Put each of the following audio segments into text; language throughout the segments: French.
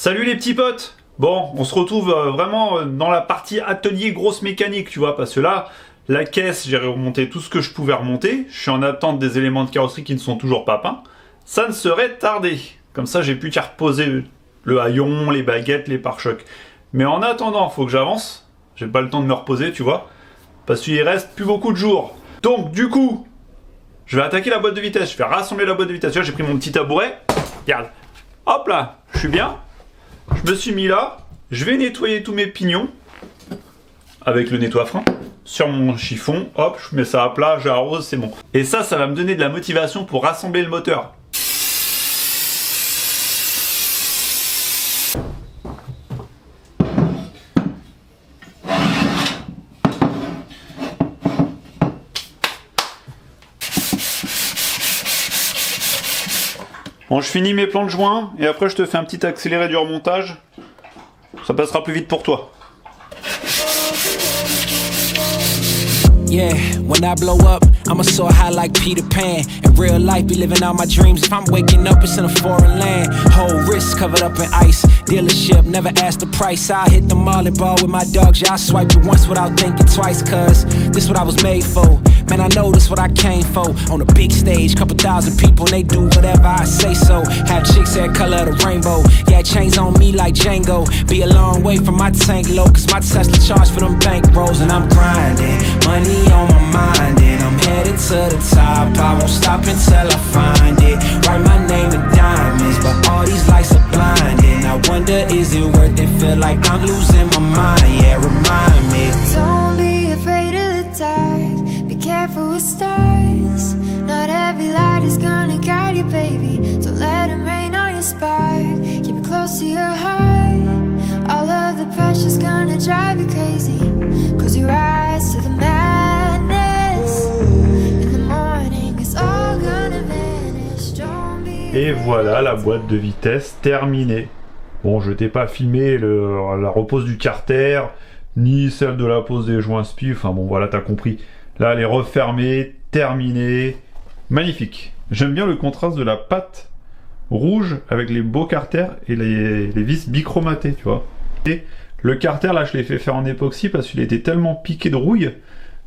Salut les petits potes. Bon, on se retrouve vraiment dans la partie atelier grosse mécanique, tu vois, parce que là, la caisse, j'ai remonté tout ce que je pouvais remonter. Je suis en attente des éléments de carrosserie qui ne sont toujours pas peints. Ça ne serait tardé. Comme ça, j'ai pu faire reposer le haillon, les baguettes, les pare-chocs. Mais en attendant, faut que j'avance. J'ai pas le temps de me reposer, tu vois, parce qu'il reste plus beaucoup de jours. Donc, du coup, je vais attaquer la boîte de vitesse. Je vais rassembler la boîte de vitesse. Tu vois, j'ai pris mon petit tabouret. Regarde. Hop là, je suis bien. Je me suis mis là, je vais nettoyer tous mes pignons avec le nettoie-frein sur mon chiffon, hop, je mets ça à plat, j'arrose, c'est bon. Et ça va me donner de la motivation pour rassembler le moteur. Bon, je finis mes plans de joint et après je te fais un petit accéléré du remontage. Ça passera plus vite pour toi. Yeah, when I blow up, I'ma soar high like Peter Pan. In real life, be living out my dreams. If I'm waking up, it's in a foreign land. Whole wrist covered up in ice. Dealership, never ask the price. I hit the mall and ball with my dogs. Yeah, I swipe it once without thinking twice. Cause this what I was made for. Man, I know this what I came for. On a big stage, couple thousand people, and they do whatever I say so. Have chicks that color the rainbow. Yeah, chains on me like Django. Be a long way from my tank low. Cause my Tesla charge for them bank rolls. And I'm grinding, money on my mind, and I'm headed to the top. I won't stop until I find it. Write my name in diamonds, but all these lights are blinding. I wonder, is it worth it? Feel like I'm losing my mind. Yeah, remind me. Don't be afraid of the dark. Be careful with stars. Not every light is gonna guide you, baby. Don't let them rain on your spark. Keep it close to your heart. All of the pressure's gonna drive you crazy. Cause you rise to the madness. In the morning it's all gonna vanish. Don't be. Et voilà la boîte de vitesse terminée. Bon, je t'ai pas filmé la repose du carter, ni celle de la pose des joints spi. Enfin bon, voilà, t'as compris. Là, elle est refermée, terminée. Magnifique. J'aime bien le contraste de la pâte rouge avec les beaux carters et les vis bichromatées, tu vois. Et le carter, là, je l'ai fait faire en époxy parce qu'il était tellement piqué de rouille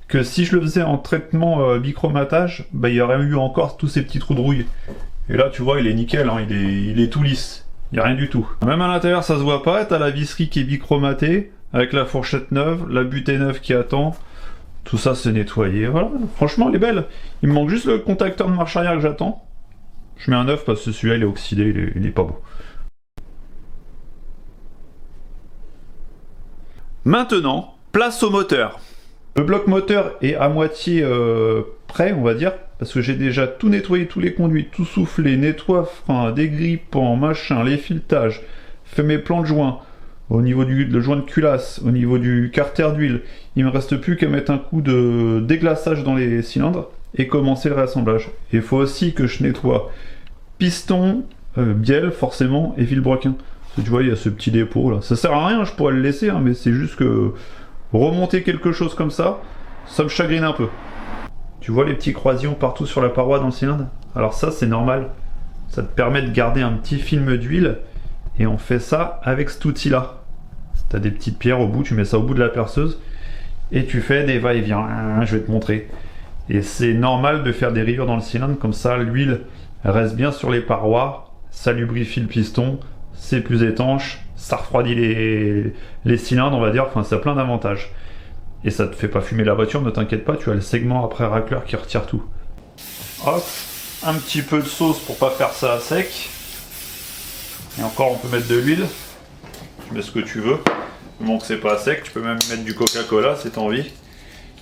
que si je le faisais en traitement bichromatage, bah, il y aurait eu encore tous ces petits trous de rouille. Et là, tu vois, il est nickel, hein, il est tout lisse. Il n'y a rien du tout. Même à l'intérieur, ça se voit pas. T'as la visserie qui est bichromatée avec la fourchette neuve, la butée neuve qui attend. Tout ça, c'est nettoyé. Voilà, franchement, elle est belle. Il me manque juste le contacteur de marche arrière que j'attends. Je mets un neuf parce que celui-là, il est oxydé, il est pas beau. Maintenant, place au moteur. Le bloc moteur est à moitié prêt, on va dire, parce que j'ai déjà tout nettoyé, tous les conduits, tout soufflé, nettoie-frein, dégrippant, machin, les filetages, fait mes plans de joint, au niveau le joint de culasse, au niveau du carter d'huile. Il me reste plus qu'à mettre un coup de déglaçage dans les cylindres et commencer le réassemblage. Il faut aussi que je nettoie piston, bielle forcément, et vilebrequin. Tu vois, il y a ce petit dépôt là. Ça sert à rien, je pourrais le laisser, hein, mais c'est juste que remonter quelque chose comme ça, ça me chagrine un peu. Tu vois les petits croisillons partout sur la paroi dans le cylindre? Alors ça, c'est normal. Ça te permet de garder un petit film d'huile, et on fait ça avec cet outil-là. T'as des petites pierres au bout, tu mets ça au bout de la perceuse, et tu fais des va-et-vient. Je vais te montrer. Et c'est normal de faire des rayures dans le cylindre, comme ça l'huile reste bien sur les parois, ça lubrifie le piston, c'est plus étanche, ça refroidit les cylindres, on va dire, enfin ça a plein d'avantages. Et ça te fait pas fumer la voiture, ne t'inquiète pas, tu as le segment après racleur qui retire tout. Hop, un petit peu de sauce pour pas faire ça à sec. Et encore, on peut mettre de l'huile. Tu mets ce que tu veux. Du moment que c'est pas à sec, tu peux même mettre du Coca-Cola si t'as envie.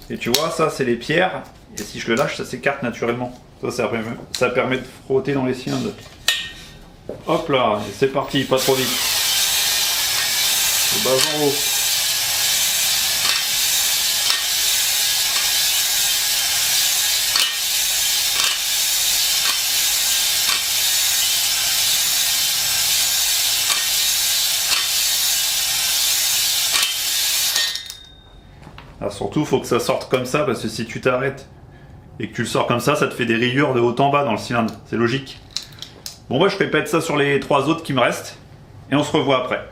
Et tu vois, ça c'est les pierres. Et si je le lâche, ça s'écarte naturellement. Ça permet de frotter dans les cylindres. Hop là, et c'est parti, pas trop vite. Le bas en haut. Alors surtout, il faut que ça sorte comme ça, parce que si tu t'arrêtes et que tu le sors comme ça te fait des rayures de haut en bas dans le cylindre. C'est logique. Bon, moi, je répète ça sur les 3 autres qui me restent. et on se revoit après.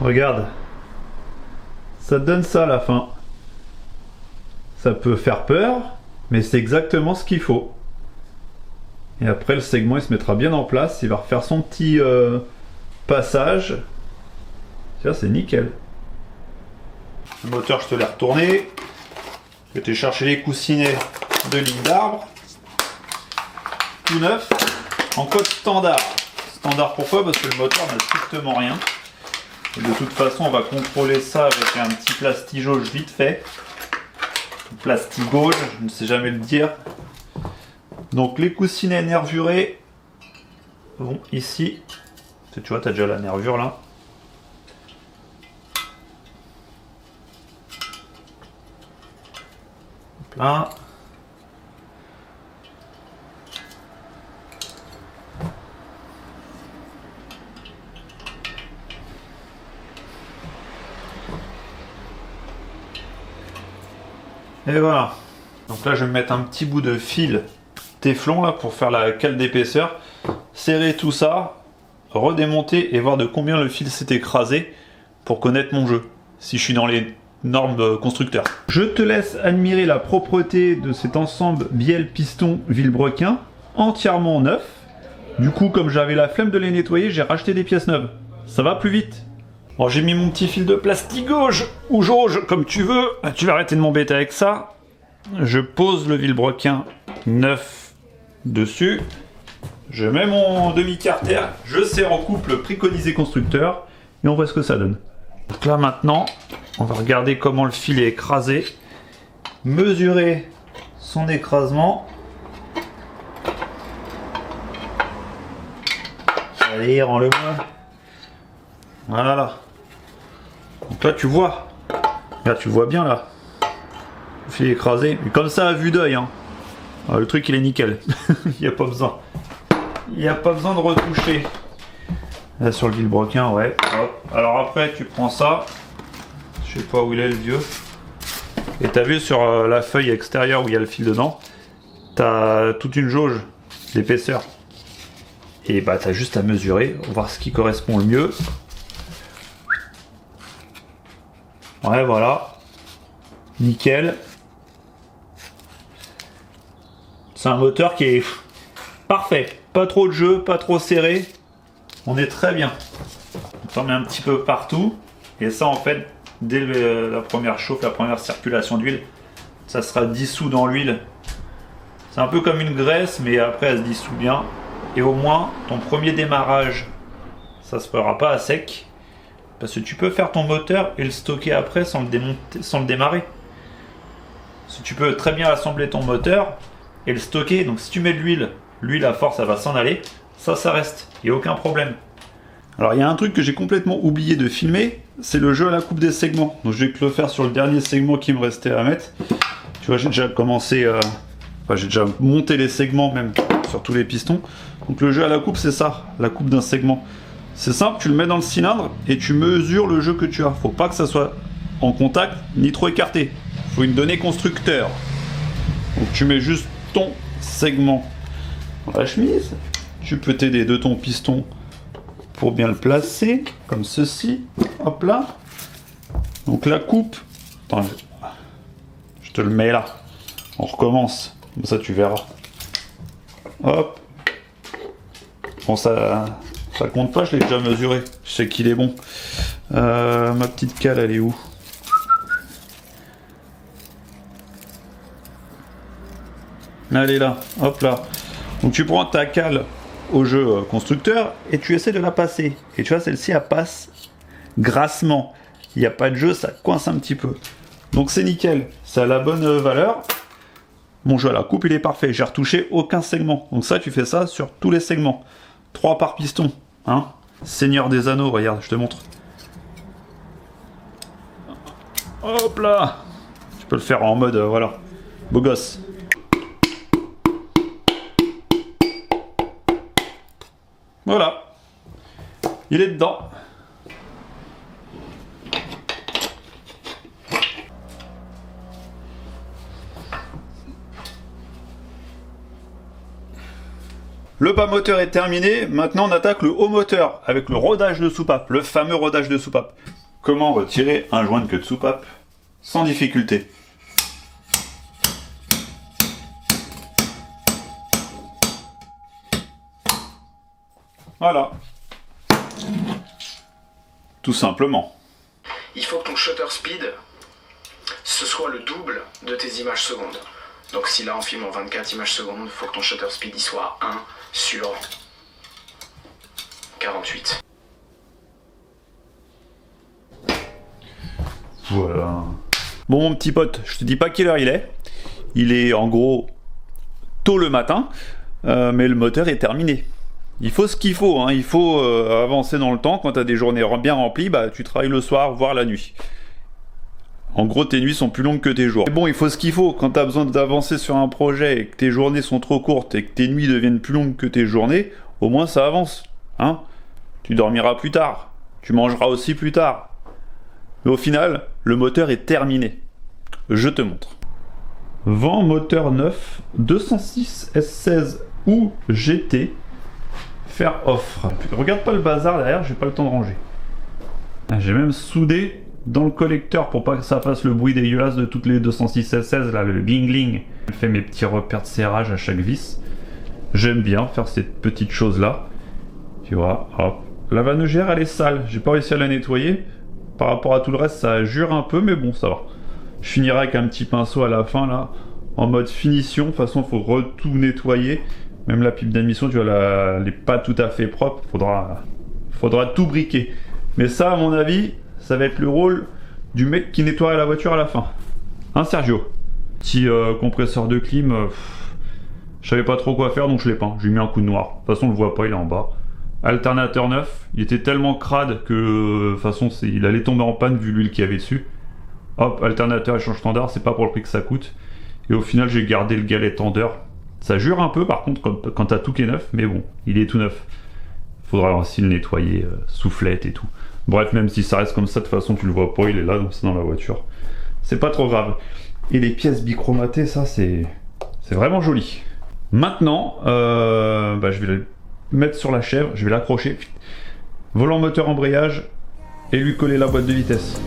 Regarde, ça te donne ça à la fin. Ça peut faire peur, mais c'est exactement ce qu'il faut. Et après le segment il se mettra bien en place, il va refaire son petit passage. Ça c'est nickel. Le moteur je te l'ai retourné. Je vais te chercher les coussinets de ligne d'arbre. Tout neuf, en code standard. Standard pourquoi? Parce que le moteur n'a strictement rien. Et de toute façon, on va contrôler ça avec un petit plastigauge vite fait. Plastigauge, je ne sais jamais le dire. Donc les coussinets nervurés vont ici. Tu vois, tu as déjà la nervure là. Hop là. Et voilà. Donc là je vais mettre un petit bout de fil téflon là pour faire la cale d'épaisseur. Serrer tout ça, redémonter et voir de combien le fil s'est écrasé pour connaître mon jeu. Si je suis dans les normes constructeurs. Je te laisse admirer la propreté de cet ensemble bielle piston Villebrequin, entièrement neuf. Du coup comme j'avais la flemme de les nettoyer, j'ai racheté des pièces neuves. Ça va plus vite. Bon, j'ai mis mon petit fil de plastigauge ou jauge comme tu veux. Tu vas arrêter de m'embêter avec ça. Je pose le Villebrequin neuf dessus. Je mets mon demi-carter. Je serre en couple préconisé constructeur. Et on voit ce que ça donne. Donc là maintenant, on va regarder comment le fil est écrasé. Mesurer son écrasement. Allez, rends-le-moi. Voilà. Donc là tu vois. Là tu vois bien là. Le fil est écrasé. Mais comme ça à vue d'œil. Hein. Ah, le truc il est nickel. Il n'y a pas besoin. Il n'y a pas besoin de retoucher. Là sur le Villebrequin, ouais. Hop. Alors après tu prends ça. Je sais pas où il est le vieux. Et t'as vu sur la feuille extérieure où il y a le fil dedans. T'as toute une jauge d'épaisseur. Et bah t'as juste à mesurer. Voir ce qui correspond le mieux. Ouais, voilà. Nickel. C'est un moteur qui est parfait. Pas trop de jeu, pas trop serré. On est très bien. On t'en met un petit peu partout. Et ça, en fait, dès la première chauffe, la première circulation d'huile, ça sera dissous dans l'huile. C'est un peu comme une graisse, mais après, elle se dissout bien. Et au moins, ton premier démarrage, ça se fera pas à sec. Parce que tu peux faire ton moteur et le stocker après sans le démonter, sans le démarrer. Parce que tu peux très bien assembler ton moteur et le stocker. Donc si tu mets de l'huile, l'huile à force, ça va s'en aller. Ça reste. Il n'y a aucun problème. Alors il y a un truc que j'ai complètement oublié de filmer, c'est le jeu à la coupe des segments. Donc je vais te le faire sur le dernier segment qui me restait à mettre. Tu vois, j'ai déjà commencé, j'ai déjà monté les segments même sur tous les pistons. Donc le jeu à la coupe, c'est ça, la coupe d'un segment. C'est simple, tu le mets dans le cylindre et tu mesures le jeu que tu as. Faut pas que ça soit en contact ni trop écarté. Faut une donnée constructeur. Donc tu mets juste ton segment dans la chemise. Tu peux t'aider de ton piston pour bien le placer, comme ceci. Hop là. Donc la coupe. Attends, je te le mets là. On recommence. Comme ça tu verras. Hop. Bon ça compte pas, je l'ai déjà mesuré. Je sais qu'il est bon. Ma petite cale, elle est où? Elle est là. Hop là. Donc tu prends ta cale au jeu constructeur et tu essaies de la passer. Et tu vois, celle-ci, elle passe grassement. Il n'y a pas de jeu, ça coince un petit peu. Donc c'est nickel. Ça a la bonne valeur. Mon jeu à la coupe, il est parfait. J'ai retouché aucun segment. Donc ça, tu fais ça sur tous les segments. 3 par piston. Hein, Seigneur des Anneaux, regarde, je te montre. Hop là. Tu peux le faire en mode, voilà, beau gosse. Voilà. Il est dedans. Le bas moteur est terminé, maintenant on attaque le haut moteur avec le rodage de soupape, le fameux rodage de soupape. Comment retirer un joint de queue de soupape sans difficulté? Voilà. Tout simplement. Il faut que ton shutter speed, ce soit le double de tes images secondes. Donc si là on filme en 24 images secondes, il faut que ton shutter speed il soit 1 sur 48. Voilà. Bon mon petit pote, je te dis pas quelle heure il est. Il est en gros tôt le matin, mais le moteur est terminé. Il faut ce qu'il faut, hein. Il faut avancer dans le temps. Quand tu as des journées bien remplies, bah, tu travailles le soir, voire la nuit. En gros, tes nuits sont plus longues que tes jours. Mais bon, il faut ce qu'il faut. Quand tu as besoin d'avancer sur un projet et que tes journées sont trop courtes et que tes nuits deviennent plus longues que tes journées, au moins ça avance. Hein? Tu dormiras plus tard. Tu mangeras aussi plus tard. Mais au final, le moteur est terminé. Je te montre. Vent moteur neuf, 206 S16 ou GT. Faire offre. Regarde pas le bazar derrière, j'ai pas le temps de ranger. J'ai même soudé dans le collecteur pour pas que ça fasse le bruit dégueulasse de toutes les 206 S16 là, le gling. Je fais mes petits repères de serrage à chaque vis. J'aime bien faire ces petites choses là. Tu vois, hop. La vanne-gère elle est sale, j'ai pas réussi à la nettoyer. Par rapport à tout le reste, ça jure un peu, mais bon, ça va. Je finirai avec un petit pinceau à la fin là, en mode finition. De toute façon, faut tout nettoyer. Même la pipe d'admission, tu vois, elle n'est pas tout à fait propre. Faudra tout briquer. Mais ça, à mon avis, ça va être le rôle du mec qui nettoierait la voiture à la fin. Hein, Sergio? Petit compresseur de clim, je savais pas trop quoi faire, donc je l'ai peint. J'ai mis un coup de noir. De toute façon, on le voit pas, il est en bas. Alternateur neuf. Il était tellement crade que, de toute façon, il allait tomber en panne vu l'huile qu'il y avait dessus. Hop, alternateur échange standard, c'est pas pour le prix que ça coûte. Et au final, j'ai gardé le galet tendeur. Ça jure un peu par contre quand t'as tout qui est neuf, mais bon, il est tout neuf. Faudra aussi le nettoyer, soufflette et tout. Bref, même si ça reste comme ça, de toute façon tu le vois pas, il est là, donc c'est dans la voiture. C'est pas trop grave. Et les pièces bichromatées, ça c'est vraiment joli. Maintenant, je vais le mettre sur la chèvre, je vais l'accrocher. Volant moteur embrayage et lui coller la boîte de vitesse.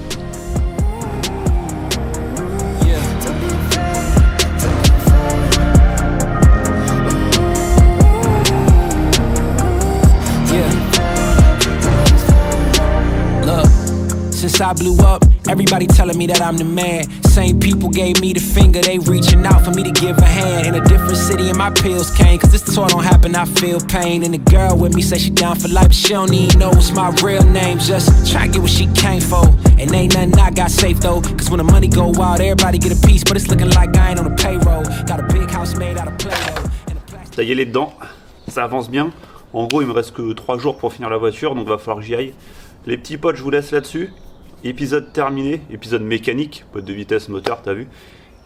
Since I blew up, everybody telling me that I'm the man. Same people gave me the finger, they reaching out for me to give a hand. In a different city and my pills came, cause this tour don't happen, I feel pain. And the girl with me say she down for life, but she don't even know what's my real name. Just try to get what she came for, and ain't nothing I got safe though. Cause when the money go wild, everybody get a piece, but it's looking like I ain't on the payroll. Got a big house made out of Play-Doh. Ça y est, les dedans, ça avance bien. En gros, il me reste que 3 jours pour finir la voiture, donc va falloir que j'y aille. Les petits potes, je vous laisse là-dessus. Épisode terminé, épisode mécanique, boîte de vitesse, moteur, t'as vu.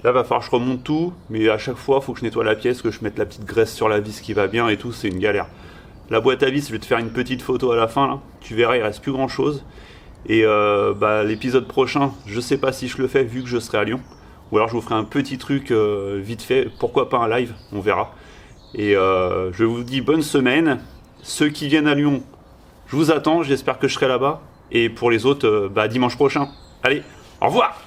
Là, va falloir que je remonte tout, mais à chaque fois, faut que je nettoie la pièce, que je mette la petite graisse sur la vis qui va bien et tout, c'est une galère. La boîte à vis, je vais te faire une petite photo à la fin, là. Tu verras, il reste plus grand chose. Et l'épisode prochain, je sais pas si je le fais vu que je serai à Lyon. Ou alors je vous ferai un petit truc vite fait, pourquoi pas un live, on verra. Et je vous dis bonne semaine. Ceux qui viennent à Lyon, je vous attends, j'espère que je serai là-bas. Et pour les autres, dimanche prochain. Allez, au revoir!